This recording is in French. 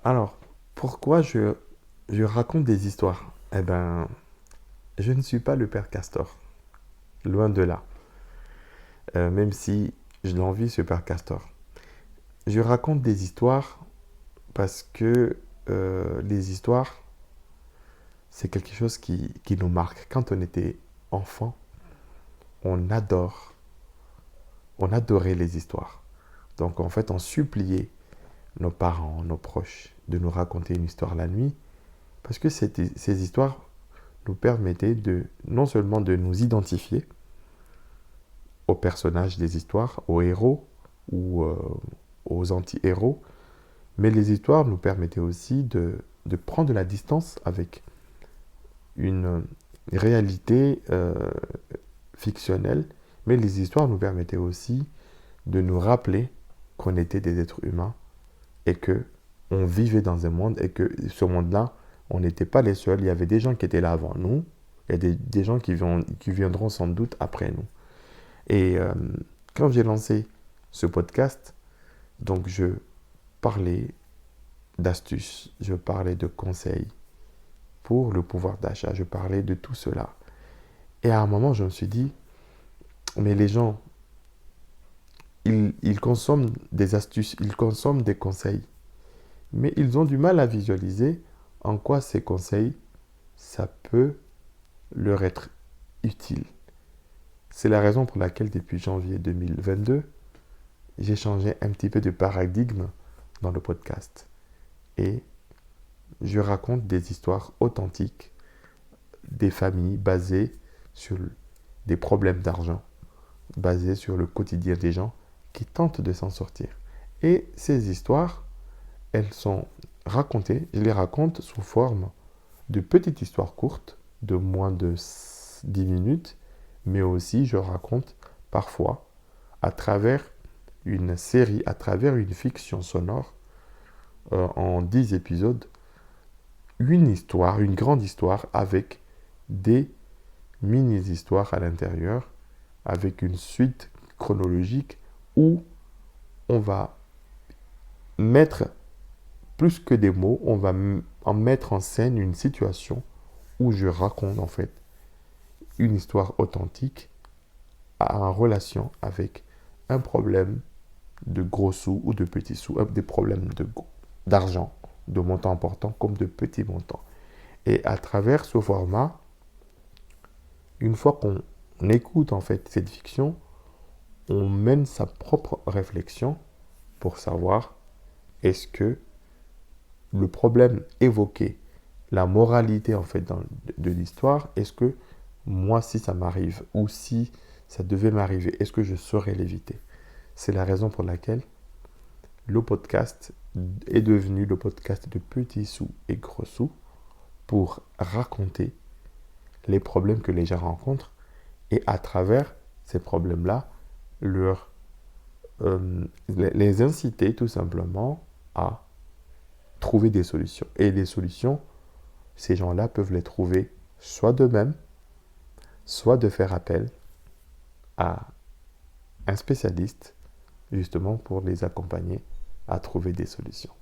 Alors, pourquoi je raconte des histoires? Eh ben, je ne suis pas le père Castor, loin de là. Même si je l'envie, ce père Castor. Je raconte des histoires parce que les histoires, c'est quelque chose qui nous marque. Quand on était enfant, on adore, on adorait les histoires. Donc en fait, on suppliait nos parents, nos proches, de nous raconter une histoire la nuit, parce que ces histoires nous permettaient non seulement de nous identifier aux personnages des histoires, aux héros ou aux anti-héros, mais les histoires nous permettaient aussi de prendre de la distance avec une réalité fictionnelle, mais les histoires nous permettaient aussi de nous rappeler qu'on était des êtres humains et que on vivait dans un monde et que ce monde-là, on n'était pas les seuls. Il y avait des gens qui étaient là avant nous. Il y a des gens qui viendront sans doute après nous. Et quand j'ai lancé ce podcast, donc je parlais d'astuces, je parlais de conseils pour le pouvoir d'achat, je parlais de tout cela. Et à un moment, je me suis dit, mais les gens, ils consomment des astuces, ils consomment des conseils, mais ils ont du mal à visualiser en quoi ces conseils, ça peut leur être utile. C'est la raison pour laquelle depuis janvier 2022, j'ai changé un petit peu de paradigme dans le podcast. Et je raconte des histoires authentiques des familles basées sur des problèmes d'argent, basées sur le quotidien des gens qui tentent de s'en sortir. Et ces histoires, elles sont racontées, je les raconte sous forme de petites histoires courtes, de moins de 10 minutes, mais aussi je raconte parfois à travers une série, à travers une fiction sonore, en 10 épisodes, une histoire, une grande histoire avec des mini-histoires à l'intérieur, avec une suite chronologique où on va mettre plus que des mots, on va en mettre en scène une situation où je raconte en fait une histoire authentique en relation avec un problème de gros sous ou de petits sous, des problèmes d'argent, de montants importants comme de petits montants. Et à travers ce format, une fois qu'on écoute en fait cette fiction, on mène sa propre réflexion pour savoir est-ce que le problème évoqué, la moralité en fait de l'histoire, est-ce que moi si ça m'arrive ou si ça devait m'arriver, est-ce que je saurais l'éviter? C'est la raison pour laquelle le podcast est devenu le podcast de petits sous et gros sous pour raconter les problèmes que les gens rencontrent et à travers ces problèmes-là, les inciter tout simplement à trouver des solutions. Et les solutions, ces gens-là peuvent les trouver soit d'eux-mêmes, soit de faire appel à un spécialiste, justement pour les accompagner à trouver des solutions.